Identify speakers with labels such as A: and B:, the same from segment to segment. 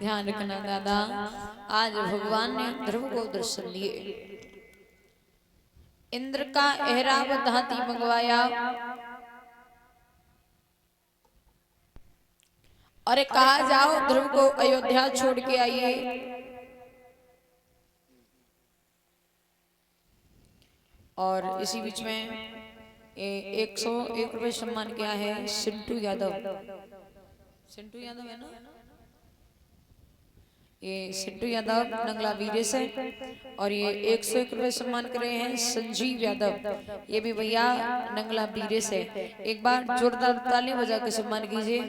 A: ध्यान रखना दादा, आज भगवान ने ध्रुव को दर्शन दिए। इंद्र का एहरावत हाथी मंगवाया और कहा जाओ ध्रुव को अयोध्या छोड़ के आइए। और इसी बीच में 101 रुपये सम्मान किया है सिंटू यादव। सिंटू यादव है ना, ये सिंटू यादव नंगला वीरे से। और ये 101 रुपये सम्मान करे हैं संजीव यादव, ये भी भैया नंगला वीरे से। एक बार जोरदार ताली बजा के सम्मान कीजिए।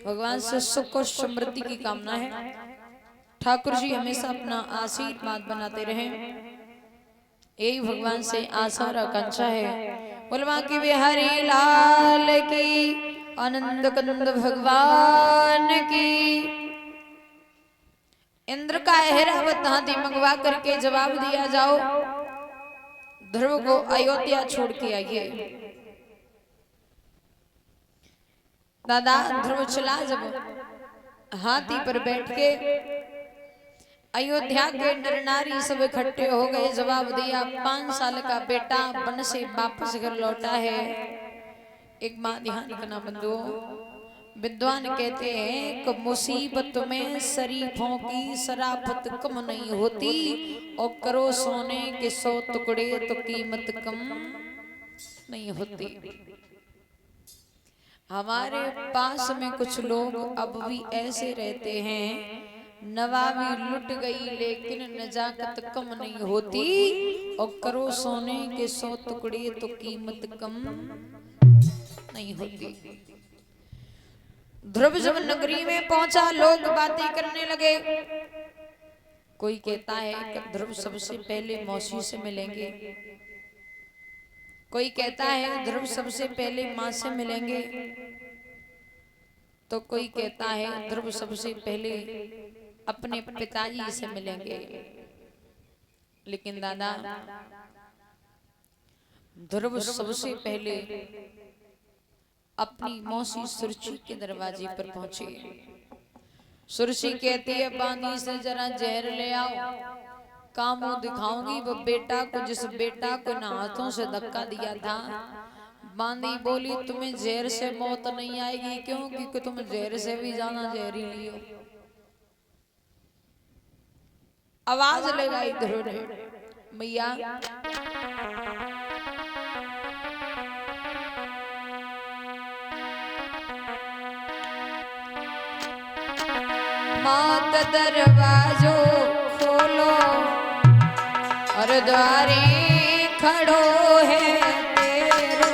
A: भगवान से सुख और समृद्धि की कामना है। ठाकुर जी हमेशा अपना आशीर्वाद बनाते रहें, यही भगवान से आशा और आकांक्षा है। बोलवा की बिहारी लाल की, आनंद कंद भगवान की। इंद्र का एहरावत हाथी मंगवा करके जवाब दिया जाओ ध्रुव को अयोध्या छोड़ के आइए। दादा ध्रुव चला जब हाथी पर बैठ के, अयोध्या के नर नारी सब इकट्ठे हो गए। जवाब दिया 5 साल का बेटा वन से वापस घर लौटा है। एक माँ ध्यान रखना बंधुओं, विद्वान कहते हैं कि मुसीबत में शरीफों की शराफत कम नहीं होती, और करो सोने के 100 टुकड़े तो कीमत कम नहीं होती। हमारे पास में कुछ लोग अब भी ऐसे रहते हैं, नवाबी लुट गई लेकिन नजाकत कम नहीं होती, और करो सोने के 100 टुकड़े तो कीमत कम नहीं होती। ध्रुव जब नगरी में पहुंचा, लोग बातें करने लगे। कोई कहता है कि ध्रुव सबसे पहले मौसी से मिलेंगे, कोई कहता है ध्रुव सबसे पहले माँ से मिलेंगे, तो कोई कहता है ध्रुव सबसे पहले अपने पिताजी से मिलेंगे। लेकिन दादा ध्रुव सबसे पहले अपनी मौसी सुरुचि के दरवाजे पर पहुंचे। सुरुचि कहती है बांदी से जरा जहर ले आओ, कामों दिखाऊंगी वो बेटा को जिस बेटा को न हाथों से धक्का दिया था। बांदी बोली तुम्हें जहर से मौत नहीं आएगी, क्यों? क्योंकि तुम जहर से भी ज्यादा जहरीली हो। आवाज लगाई ध्रुव ने, मैया मात दरवाजो खोलो और द्वारे खड़ो है तेरो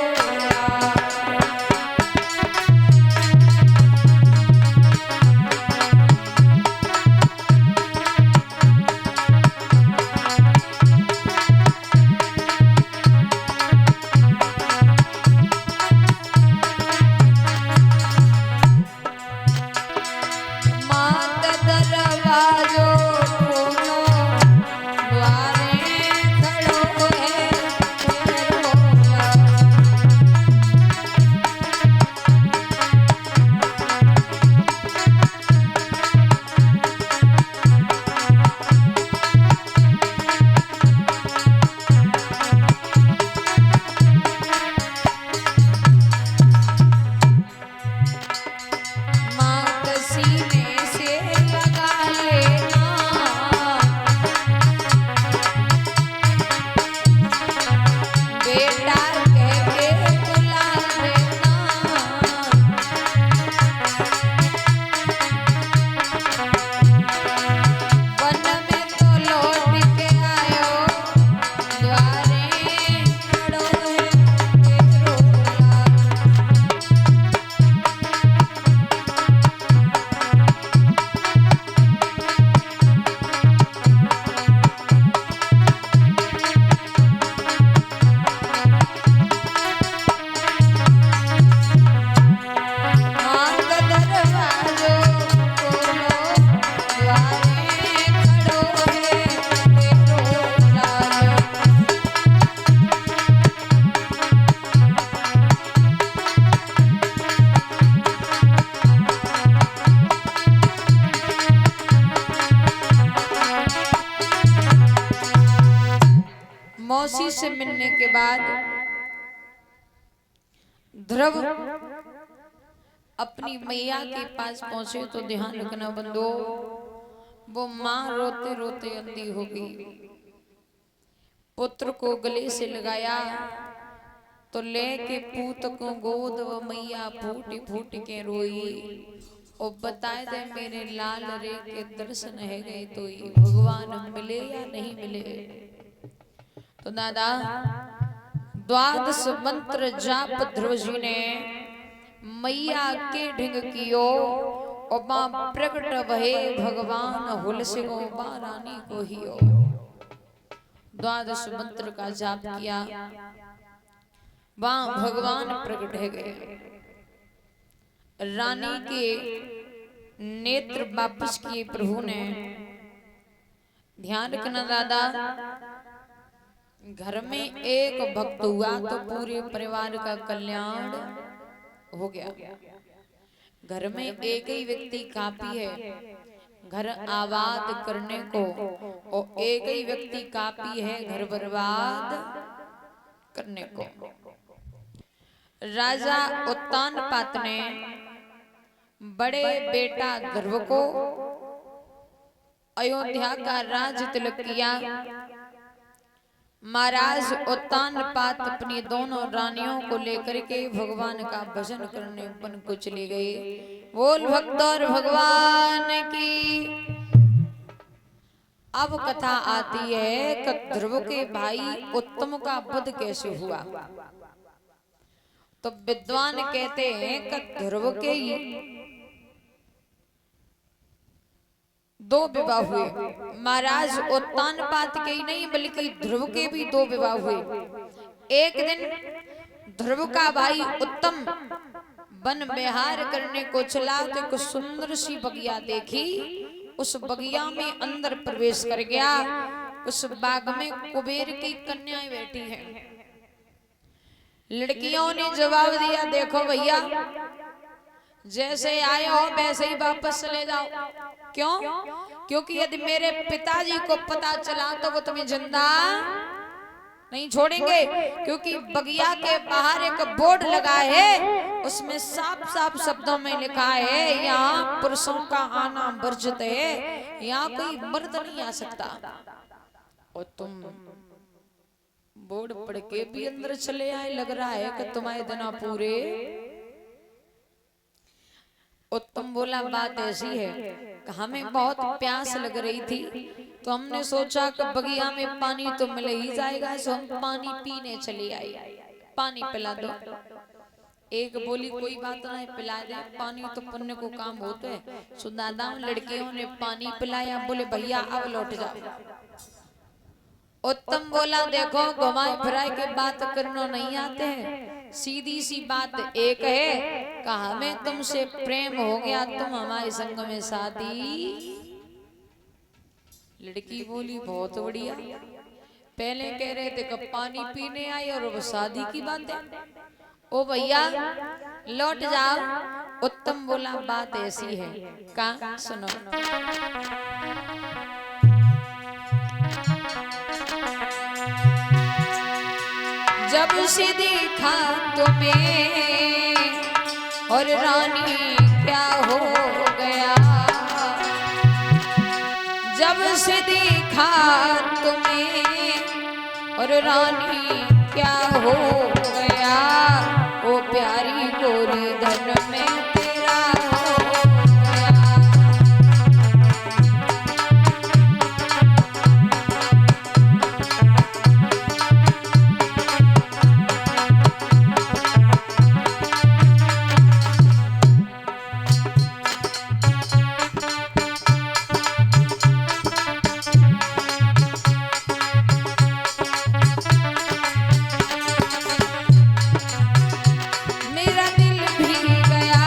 A: जी से मिलने के बाद ध्रुव अपनी मैया के पास पहुंचे तो ध्यान रखना बंदो, वो माँ रोते रोते अंधी हो गई। पुत्र को गले से लगाया तो लेके पूत को गोद वो मैया फूट फूट के रोई और बताए दे मेरे लाल रे के दर्शन है गए तो ये भगवान मिले या नहीं मिले। तो दादा द्वादश मंत्र जाप ध्रुव जी ने मैया के ढिंग कियो और मां प्रकट भये भगवान हुल सिंह रानी को हियो। द्वादश मंत्र का जाप किया, वहां भगवान प्रकट है गए। रानी के नेत्र वापस किए प्रभु ने। ध्यान रखना दादा, घर में एक भक्त हुआ तो पूरे परिवार का कल्याण हो गया। घर में एक ही व्यक्ति काफी है घर आबाद करने को, और एक ही व्यक्ति काफी है घर बर्बाद करने को। राजा उत्तानपाद ने बड़े बेटा ध्रुव को अयोध्या का राज तिलक किया। महाराज उत्तानपाद अपनी दोनों रानियों को लेकर के भगवान का भजन करने वन को चले गए। बोल भक्त और भगवान की। अब कथा आती है कि ध्रुव के भाई उत्तम का वध कैसे हुआ। तो विद्वान कहते हैं कि ध्रुव के ही 2 विवाह हुए। महाराज उत्तानपाद के ही नहीं बल्कि ध्रुव के भी 2 विवाह हुए। एक दिन ध्रुव का भाई उत्तम वन विहार करने को चला तो एक सुंदर सी बगिया देखी। उस बगिया में अंदर प्रवेश कर गया। उस बाग में कुबेर की कन्याएं बैठी हैं। लड़कियों ने जवाब दिया, देखो भैया जैसे आए हो वैसे ही वापस चले जाओ। क्यों? क्योंकि यदि मेरे पिताजी को पता चला तो वो तुम्हें जिंदा नहीं छोड़ेंगे। क्योंकि बगिया के बाहर एक बोर्ड लगा है, उसमें साफ साफ शब्दों में लिखा है यहाँ पुरुषों का आना वर्जित है, यहाँ कोई मर्द नहीं आ सकता। और तुम बोर्ड पढ़ के भी अंदर चले आए, लग रहा है कि तुम्हारे दिन पूरे। उत्तम बोला बात ऐसी है, हमें बहुत प्यास लग रही थी तो हमने सोचा कि बगिया में पानी तो मिल ही जाएगा, सो हम पानी पीने चले आए। पानी पिला दो। एक बोली कोई बात नहीं, पिला दे, पानी तो पुण्य को काम होता है। सो दादा लड़कियों ने पानी पिलाया। बोले भैया अब लौट जाओ। उत्तम बोला देखो घुमाए फिराए के बात करना नहीं आते हैं, सीधी सी बात एक है कि हमें तुमसे प्रेम हो गया, तुम हमारे संग में शादी। लड़की बोली बहुत बढ़िया, पहले कह रहे थे कि पानी पीने आई और वो शादी की बात है। ओ भैया लौट जाओ। उत्तम बोला बात ऐसी है, का सुनो। जब से देखा तुम्हें और रानी क्या हो गया, जब से देखा तुम्हें और रानी क्या हो गया, ओ प्यारी गोरी धन में तेरा हो गया। मेरा दिल भी गया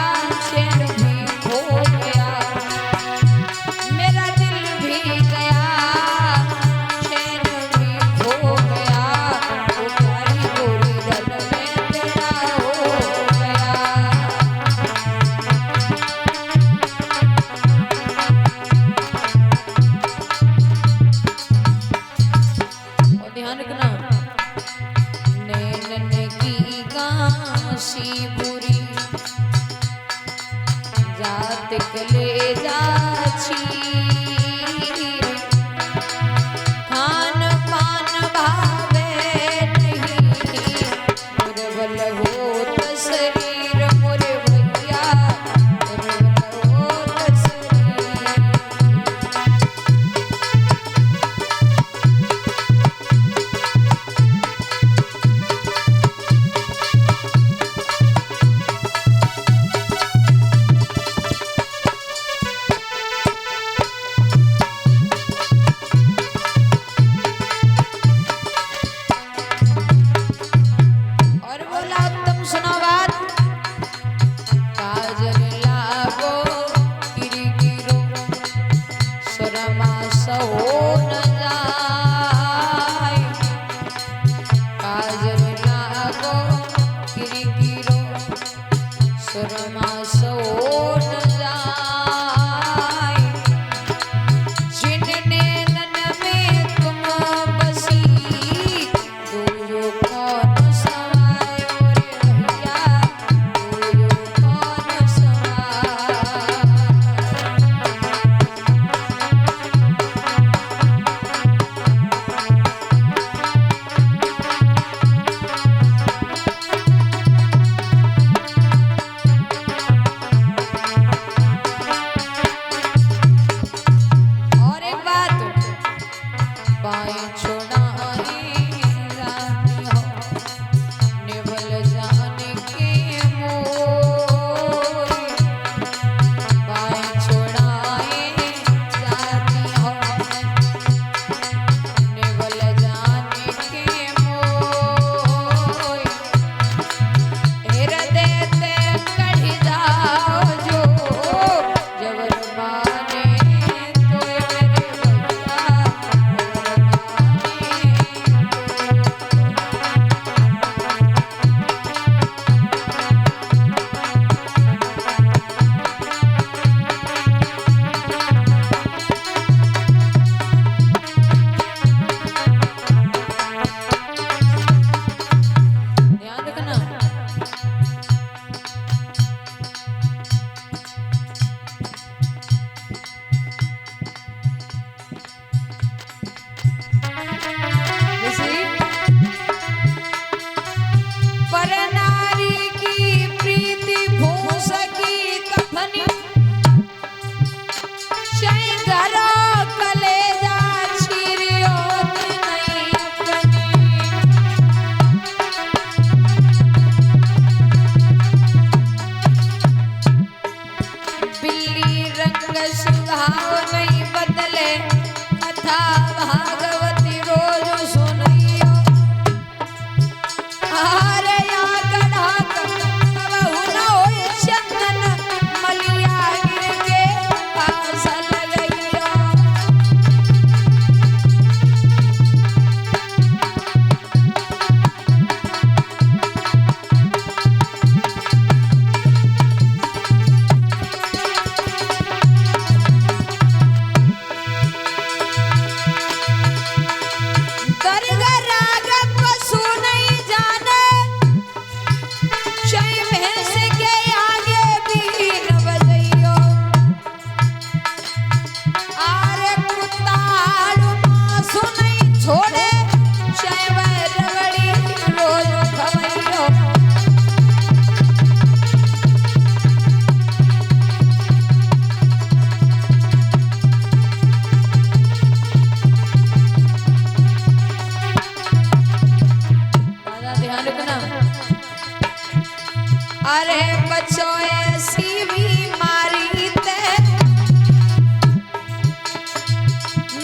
A: सुरमा सहो न जाय काजर लागो किरकिरो सुरमा सहो न जाय जिनने नन में तुम बसी दूयो कौन समायो रे भैया दूयो कौन समायो। और एक बात बाएं छोड़ाए रानी हो निवल जाने के मोरी बाएं छोड़ाए रानी हो निवल जाने के मोरी हृदय ते कढ़ जाओ जो जबर माने तो मेरे भैया ध्यान रखना। पर नारी की प्रीति भूस की कफनी चै धरो कलेजा छिरियो नहीं अपनी बिल्ली रंग सुहाव नहीं बदले कथा भागवती रोज सुनियो अरे या गढ़ा कबहु न होय चंदन मलिया गिर के पासल लइयो। दरगा राग पशु नहीं जाने शय भैंस के आगे बीन बजइयो आरे कुत्ता आड़ू मासु नहीं छोड़े शय रगड़ी रोज खवइयो। दादा ध्यान रखना। अरे बच्चों ऐसी बीमारी ते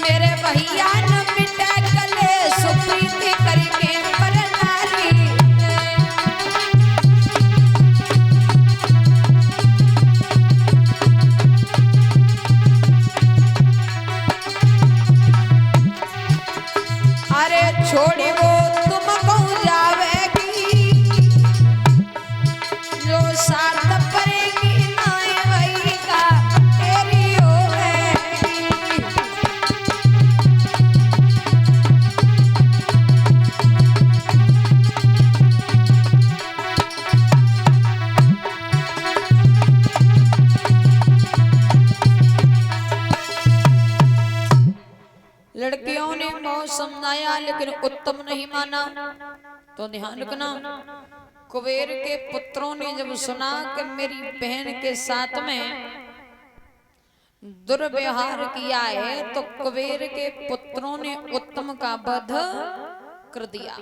A: मेरे भैया न मिटे कले सुप्रीति करके पर नारी अरे छोड़ी वो तुम कहूँ जावेगी जो साथ परेगी नाय वही का तेरी होएगी। लड़कियों ने बहुत समझाया लेकिन उत्तम नहीं माना। तो ध्यान रखना कुबेर के पुत्रों ने जब सुना कि मेरी बहन के साथ में दुर्व्यवहार किया है तो कुबेर के पुत्रों ने उत्तम का वध कर दिया।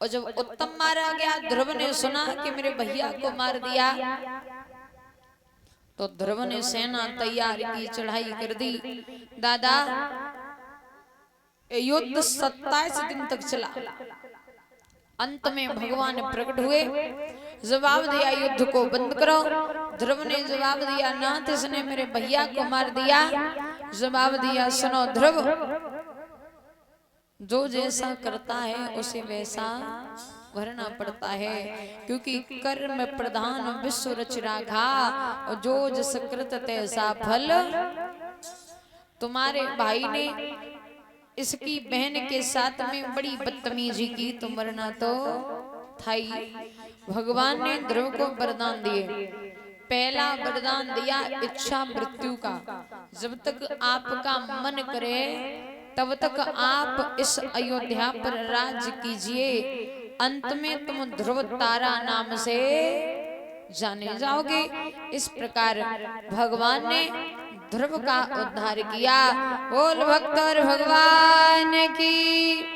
A: और जब उत्तम मारा गया ध्रुव ने सुना कि मेरे भैया को मार दिया तो ध्रुव ने सेना तैयार की चढ़ाई कर दी। दादा युद्ध 27 दिन तक चला। अंत में भगवान प्रकट हुए, जवाब दिया युद्ध को बंद करो। ध्रुव ने जवाब दिया नाथ इसने मेरे भैया को मार दिया जवाब दिया, सुनो ध्रुव, जो जैसा करता है उसे वैसा भरना पड़ता है, क्योंकि कर्म प्रधान विश्व रच राखा, और जो जस कृत तैसा फल। तुम्हारे भाई ने इसकी बहन के साथ में बड़ी बदतमीजी की, तो मरना तो था ही। भगवान ने ध्रुव को वरदान दिए। पहला वरदान दिया इच्छा मृत्यु का, जब तक आपका मन करे तब तक आप इस अयोध्या पर राज कीजिए, अंत में तुम ध्रुव तारा नाम से जाने जाओगे। इस प्रकार भगवान ने ध्रुव का उद्धार किया। बोल भक्त और भगवान की।